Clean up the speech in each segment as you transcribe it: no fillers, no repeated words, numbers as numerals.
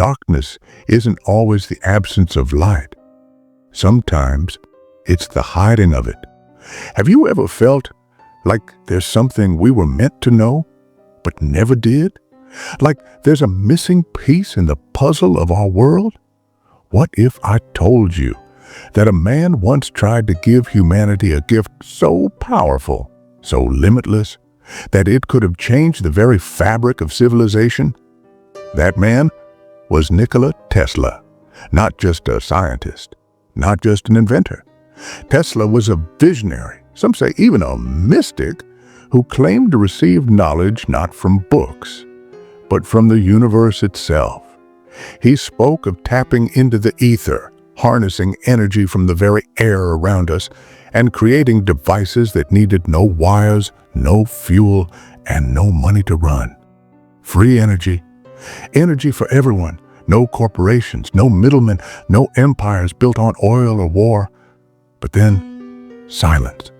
darkness isn't always the absence of light. Sometimes it's the hiding of it. Have you ever felt like there's something we were meant to know, but never did? Like there's a missing piece in the puzzle of our world? What if I told you that a man once tried to give humanity a gift so powerful, so limitless, that it could have changed the very fabric of civilization? That man was Nikola Tesla, not just a scientist, not just an inventor. Tesla was a visionary, some say even a mystic, who claimed to receive knowledge not from books, but from the universe itself. He spoke of tapping into the ether, harnessing energy from the very air around us, and creating devices that needed no wires, no fuel, and no money to run. Free energy. Energy for everyone. No corporations, no middlemen, no empires built on oil or war. But then, silence.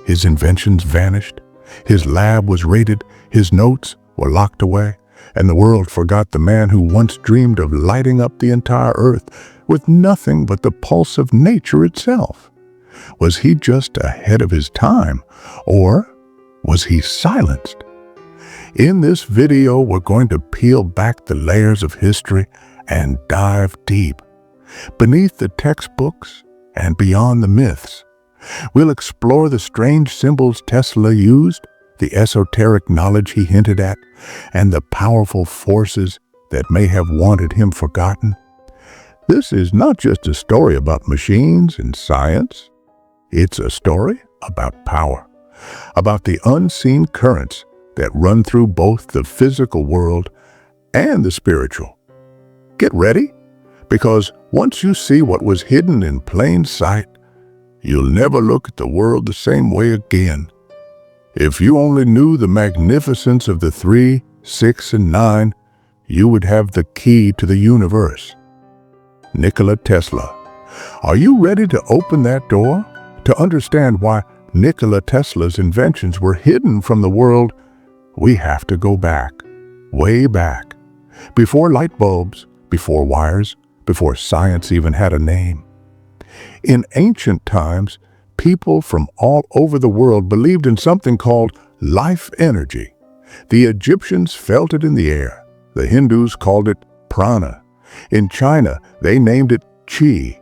His inventions vanished. His lab was raided. His notes were locked away. And the world forgot the man who once dreamed of lighting up the entire earth with nothing but the pulse of nature itself. Was he just ahead of his time, or was he silenced? In this video, we're going to peel back the layers of history and dive deep, beneath the textbooks and beyond the myths. We'll explore the strange symbols Tesla used, the esoteric knowledge he hinted at, and the powerful forces that may have wanted him forgotten. This is not just a story about machines and science. It's a story about power, about the unseen currents that run through both the physical world and the spiritual. Get ready, because once you see what was hidden in plain sight, you'll never look at the world the same way again. If you only knew the magnificence of the 3, 6, and 9, you would have the key to the universe. Nikola Tesla. Are you ready to open that door? To understand why Nikola Tesla's inventions were hidden from the world, we have to go back, way back, before light bulbs, before wires, before science even had a name. In ancient times, people from all over the world believed in something called life energy. The Egyptians felt it in the air. The Hindus called it prana. In China, they named it qi.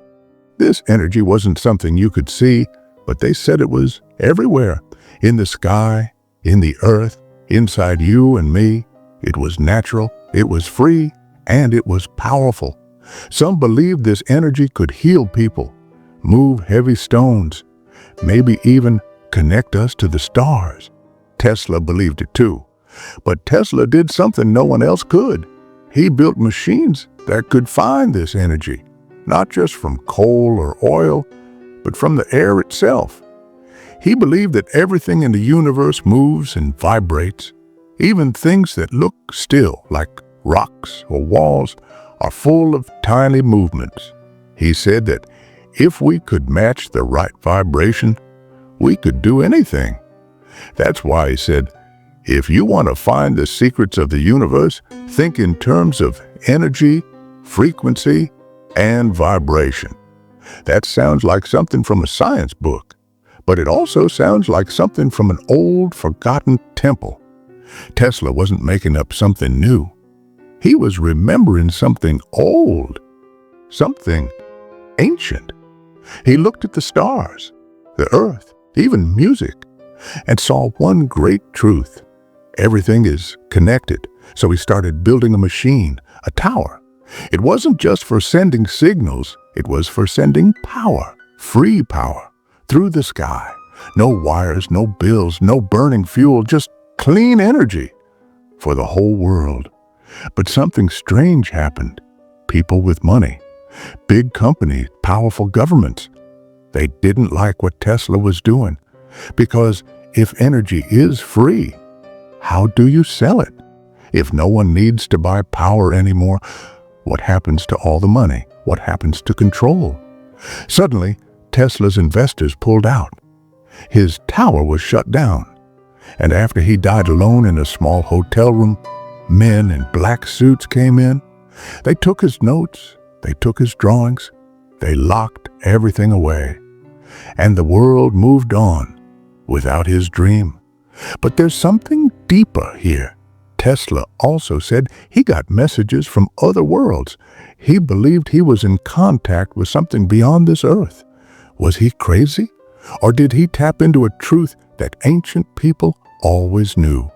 This energy wasn't something you could see, but they said it was everywhere, in the sky, in the earth, inside you and me. It was natural, it was free, and it was powerful. Some believed this energy could heal people, move heavy stones, maybe even connect us to the stars. Tesla believed it too. But Tesla did something no one else could. He built machines that could find this energy, not just from coal or oil, but from the air itself. He believed that everything in the universe moves and vibrates. Even things that look still, like rocks or walls, are full of tiny movements. He said that if we could match the right vibration, we could do anything. That's why he said, if you want to find the secrets of the universe, think in terms of energy, frequency, and vibration. That sounds like something from a science book, but it also sounds like something from an old, forgotten temple. Tesla wasn't making up something new. He was remembering something old, something ancient. He looked at the stars, the earth, even music, and saw one great truth. Everything is connected, so he started building a machine, a tower. It wasn't just for sending signals, it was for sending power, free power, through the sky. No wires, no bills, no burning fuel, just clean energy for the whole world. But something strange happened. People with money, big companies, powerful governments, they didn't like what Tesla was doing. Because if energy is free, how do you sell it? If no one needs to buy power anymore, what happens to all the money? What happens to control? Suddenly, Tesla's investors pulled out. His tower was shut down. And after he died alone in a small hotel room, men in black suits came in. They took his notes, they took his drawings, they locked everything away, and the world moved on without his dream. But there's something deeper here. Tesla also said he got messages from other worlds. He believed he was in contact with something beyond this earth. Was he crazy? Or did he tap into a truth that ancient people always knew?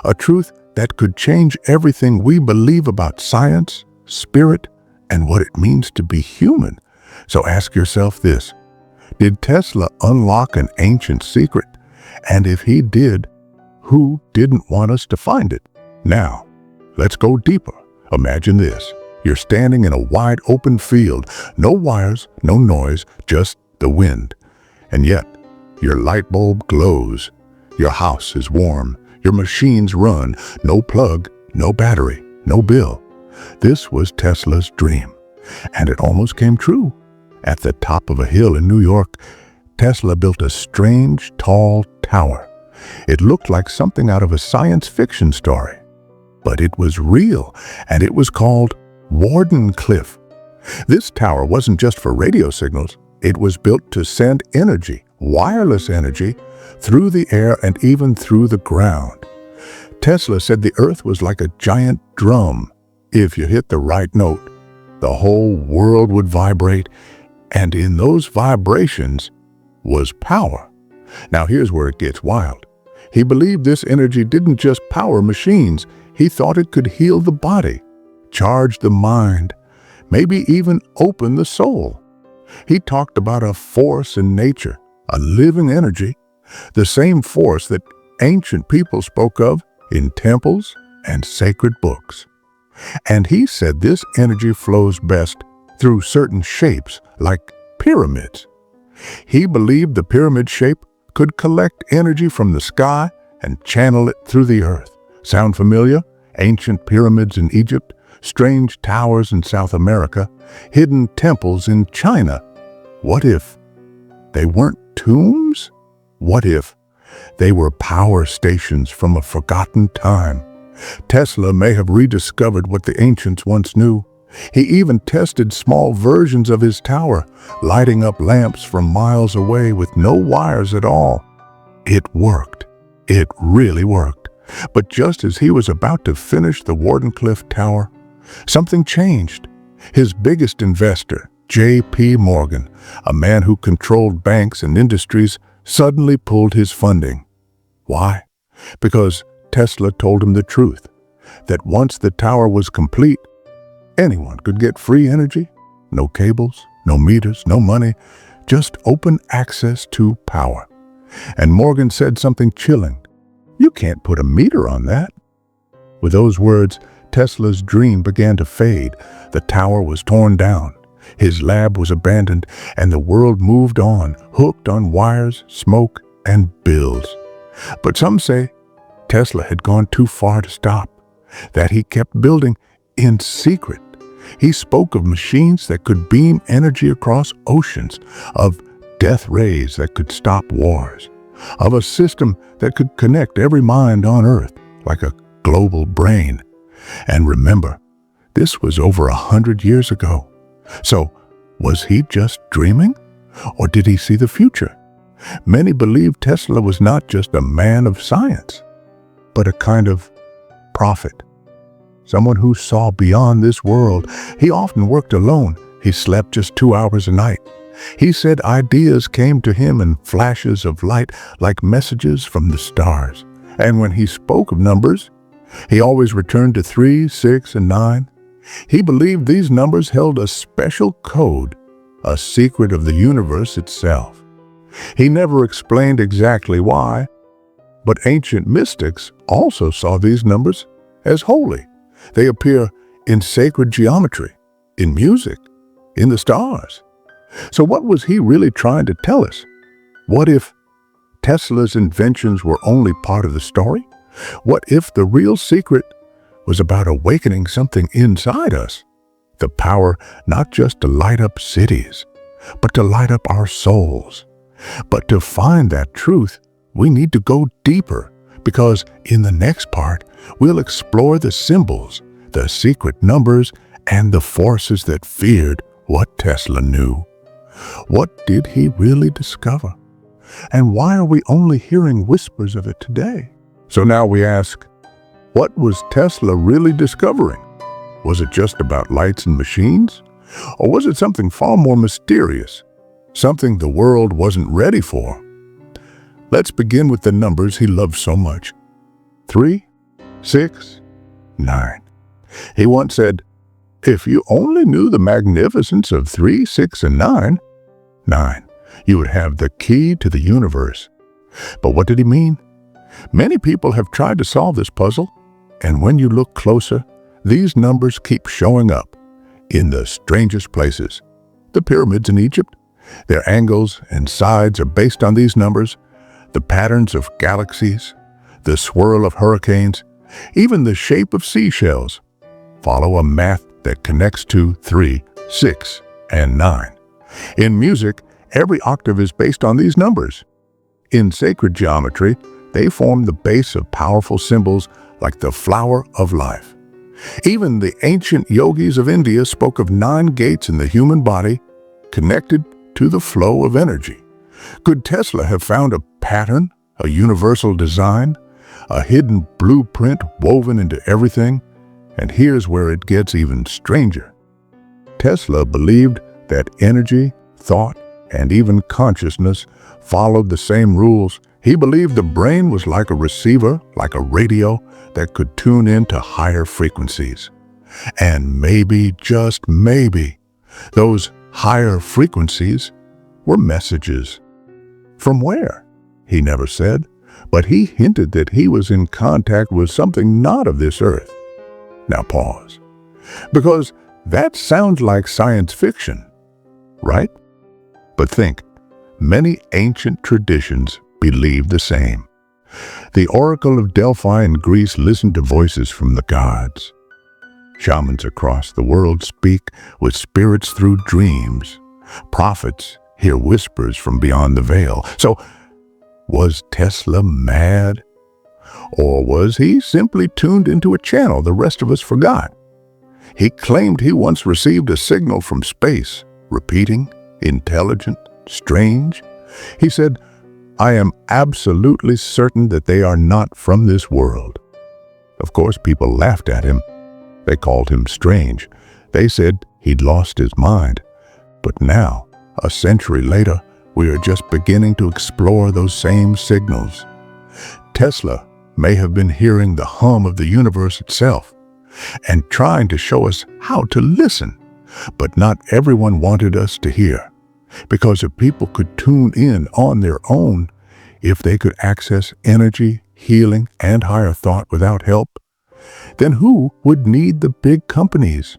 A truth that could change everything we believe about science, spirit, and what it means to be human. So ask yourself this: did Tesla unlock an ancient secret? And if he did, who didn't want us to find it? Now, let's go deeper. Imagine this. You're standing in a wide open field. No wires, no noise, just the wind. And yet, your light bulb glows. Your house is warm. Your machines run. No plug, no battery, no bill. This was Tesla's dream. And it almost came true. At the top of a hill in New York, Tesla built a strange, tall tower. It looked like something out of a science fiction story. But it was real, and it was called Warden Cliff. This tower wasn't just for radio signals. It was built to send energy, wireless energy, through the air and even through the ground. Tesla said the Earth was like a giant drum. If you hit the right note, the whole world would vibrate, and in those vibrations was power. Now here's where it gets wild. He believed this energy didn't just power machines. He thought it could heal the body, charge the mind, maybe even open the soul. He talked about a force in nature, a living energy, the same force that ancient people spoke of in temples and sacred books. And he said this energy flows best through certain shapes, like pyramids. He believed the pyramid shape could collect energy from the sky and channel it through the earth. Sound familiar? Ancient pyramids in Egypt, strange towers in South America, hidden temples in China. What if they weren't tombs? What if they were power stations from a forgotten time? Tesla may have rediscovered what the ancients once knew. He even tested small versions of his tower, lighting up lamps from miles away with no wires at all. It worked. It really worked. But just as he was about to finish the Wardenclyffe Tower, something changed. His biggest investor, J.P. Morgan, a man who controlled banks and industries, suddenly pulled his funding. Why? Because Tesla told him the truth, that once the tower was complete, anyone could get free energy. No cables, no meters, no money, just open access to power. And Morgan said something chilling. You can't put a meter on that. With those words, Tesla's dream began to fade. The tower was torn down. His lab was abandoned, and the world moved on, hooked on wires, smoke, and bills. But some say Tesla had gone too far to stop, that he kept building in secret. He spoke of machines that could beam energy across oceans, of death rays that could stop wars, of a system that could connect every mind on Earth like a global brain. And remember, this was over 100 years ago. So, was he just dreaming? Or did he see the future? Many believe Tesla was not just a man of science, but a kind of prophet. Someone who saw beyond this world. He often worked alone. He slept just 2 hours a night. He said ideas came to him in flashes of light like messages from the stars. And when he spoke of numbers, he always returned to 3, 6, and 9. He believed these numbers held a special code, a secret of the universe itself. He never explained exactly why, but ancient mystics also saw these numbers as holy. They appear in sacred geometry, in music, in the stars. So what was he really trying to tell us? What if Tesla's inventions were only part of the story? What if the real secret was about awakening something inside us? The power not just to light up cities, but to light up our souls. But to find that truth, we need to go deeper, because in the next part, we'll explore the symbols, the secret numbers, and the forces that feared what Tesla knew. What did he really discover? And why are we only hearing whispers of it today? So now we ask, what was Tesla really discovering? Was it just about lights and machines? Or was it something far more mysterious? Something the world wasn't ready for? Let's begin with the numbers he loved so much. 3, 6, 9. He once said, if you only knew the magnificence of 3, 6, and 9, you would have the key to the universe. But what did he mean? Many people have tried to solve this puzzle, and when you look closer, these numbers keep showing up in the strangest places. The pyramids in Egypt, their angles and sides are based on these numbers, the patterns of galaxies, the swirl of hurricanes, even the shape of seashells follow a math that connects to 3, 6, and 9. In music, every octave is based on these numbers. In sacred geometry, they form the base of powerful symbols like the flower of life. Even the ancient yogis of India spoke of 9 gates in the human body connected to the flow of energy. Could Tesla have found a pattern, a universal design, a hidden blueprint woven into everything? And here's where it gets even stranger. Tesla believed that energy, thought, and even consciousness followed the same rules. He believed the brain was like a receiver, like a radio, that could tune into higher frequencies. And maybe, just maybe, those higher frequencies were messages. From where? He never said, but he hinted that he was in contact with something not of this earth. Now pause, because that sounds like science fiction, right? But think, many ancient traditions believe the same. The Oracle of Delphi in Greece listened to voices from the gods. Shamans across the world speak with spirits through dreams. Prophets hear whispers from beyond the veil. So, was Tesla mad? Or was he simply tuned into a channel the rest of us forgot? He claimed he once received a signal from space, repeating, intelligent, strange. He said, I am absolutely certain that they are not from this world. Of course, people laughed at him. They called him strange. They said he'd lost his mind. But now, a century later, we are just beginning to explore those same signals. Tesla may have been hearing the hum of the universe itself and trying to show us how to listen. But not everyone wanted us to hear. Because if people could tune in on their own, if they could access energy, healing, and higher thought without help, then who would need the big companies,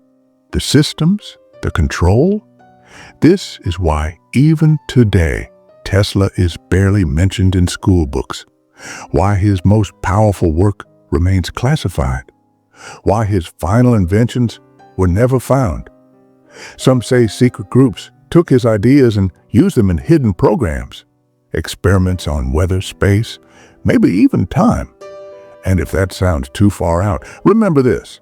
the systems, the control? This is why even today, Tesla is barely mentioned in school books, why his most powerful work remains classified, why his final inventions were never found. Some say secret groups took his ideas and used them in hidden programs, experiments on weather, space, maybe even time. And if that sounds too far out, remember this.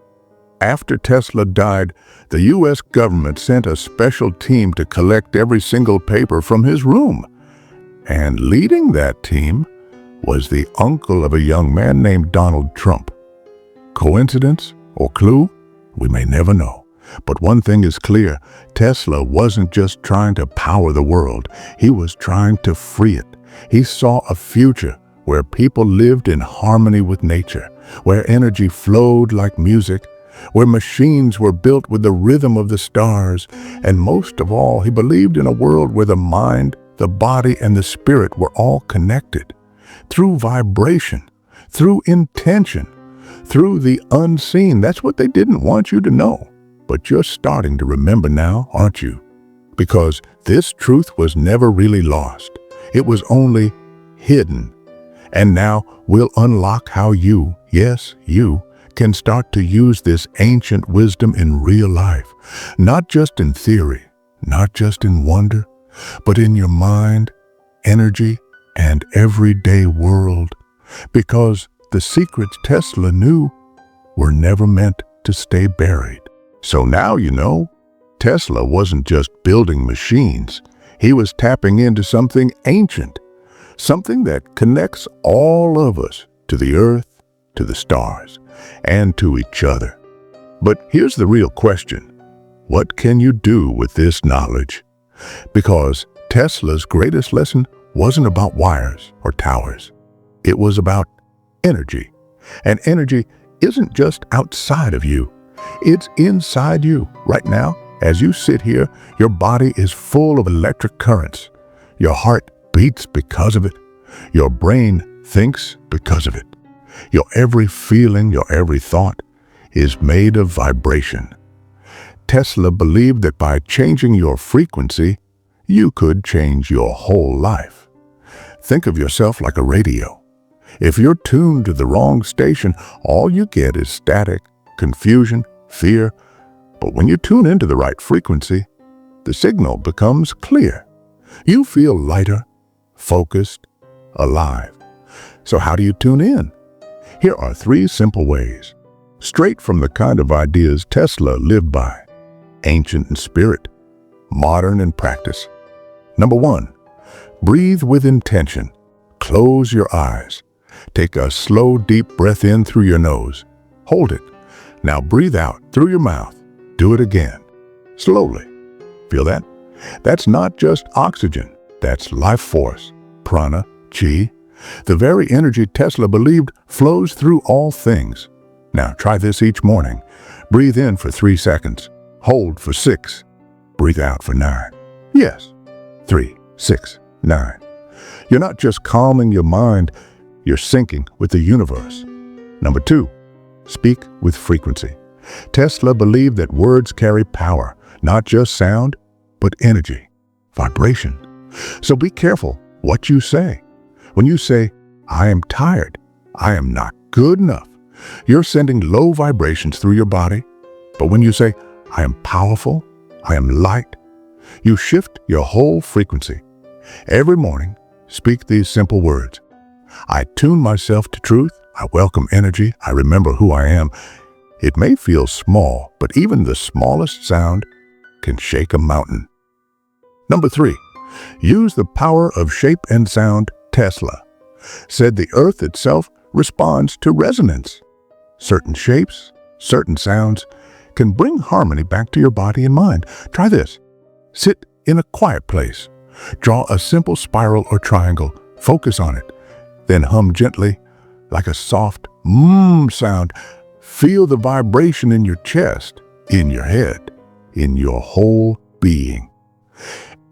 After Tesla died, the U.S. government sent a special team to collect every single paper from his room. And leading that team was the uncle of a young man named Donald Trump. Coincidence or clue? We may never know. But one thing is clear, Tesla wasn't just trying to power the world, he was trying to free it. He saw a future where people lived in harmony with nature, where energy flowed like music, where machines were built with the rhythm of the stars, and most of all, he believed in a world where the mind, the body, and the spirit were all connected. Through vibration, through intention, through the unseen. That's what they didn't want you to know. But you're starting to remember now, aren't you? Because this truth was never really lost. It was only hidden. And now we'll unlock how you, yes, you, can start to use this ancient wisdom in real life. Not just in theory, not just in wonder, but in your mind, energy, and everyday world. Because the secrets Tesla knew were never meant to stay buried. So now you know, Tesla wasn't just building machines. He was tapping into something ancient, something that connects all of us to the earth, to the stars, and to each other. But here's the real question. What can you do with this knowledge? Because Tesla's greatest lesson wasn't about wires or towers. It was about energy. And energy isn't just outside of you. It's inside you. Right now, as you sit here, your body is full of electric currents. Your heart beats because of it. Your brain thinks because of it. Your every feeling, your every thought is made of vibration. Tesla believed that by changing your frequency, you could change your whole life. Think of yourself like a radio. If you're tuned to the wrong station, all you get is static, confusion, fear. But when you tune into the right frequency, the signal becomes clear. You feel lighter, focused, alive. So how do you tune in? Here are 3 simple ways, straight from the kind of ideas Tesla lived by. Ancient in spirit, modern in practice. Number 1, breathe with intention. Close your eyes. Take a slow, deep breath in through your nose. Hold it. Now breathe out through your mouth. Do it again. Slowly. Feel that? That's not just oxygen. That's life force, prana, chi. The very energy Tesla believed flows through all things. Now try this each morning. Breathe in for 3 seconds. Hold for 6. Breathe out for 9. Yes. 3, 6, 9. You're not just calming your mind, you're syncing with the universe. Number 2, speak with frequency. Tesla believed that words carry power, not just sound, but energy, vibration. So be careful what you say. When you say, I am tired, I am not good enough, you're sending low vibrations through your body. But when you say, I am powerful, I am light, you shift your whole frequency. Every morning, speak these simple words. I tune myself to truth, I welcome energy, I remember who I am. It may feel small, but even the smallest sound can shake a mountain. Number 3, use the power of shape and sound. Tesla said the earth itself responds to resonance. Certain shapes, certain sounds can bring harmony back to your body and mind. Try this. Sit in a quiet place. Draw a simple spiral or triangle. Focus on it. Then hum gently, like a soft sound. Feel the vibration in your chest, in your head, in your whole being.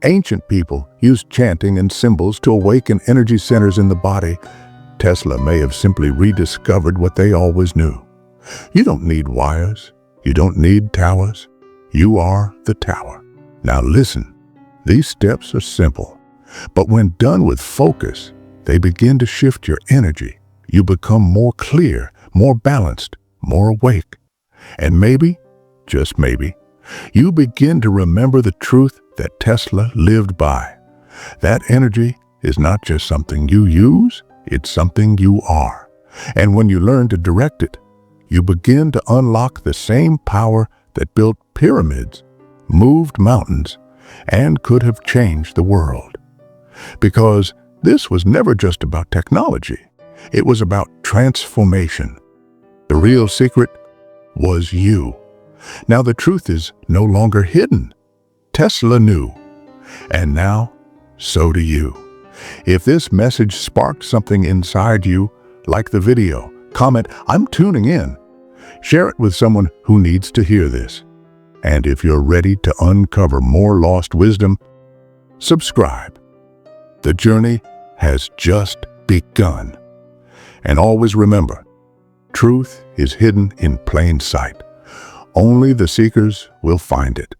Ancient people used chanting and symbols to awaken energy centers in the body. Tesla may have simply rediscovered what they always knew. You don't need wires. You don't need towers. You are the tower. Now listen, these steps are simple, but when done with focus, they begin to shift your energy. You become more clear, more balanced, more awake. And maybe, just maybe, you begin to remember the truth that Tesla lived by. That energy is not just something you use, it's something you are. And when you learn to direct it, you begin to unlock the same power that built pyramids, moved mountains, and could have changed the world. Because this was never just about technology. It was about transformation. The real secret was you. Now the truth is no longer hidden. Tesla knew. And now, so do you. If this message sparked something inside you, like the video, comment, I'm tuning in. Share it with someone who needs to hear this. And if you're ready to uncover more lost wisdom, subscribe. The journey has just begun. And always remember, truth is hidden in plain sight. Only the seekers will find it.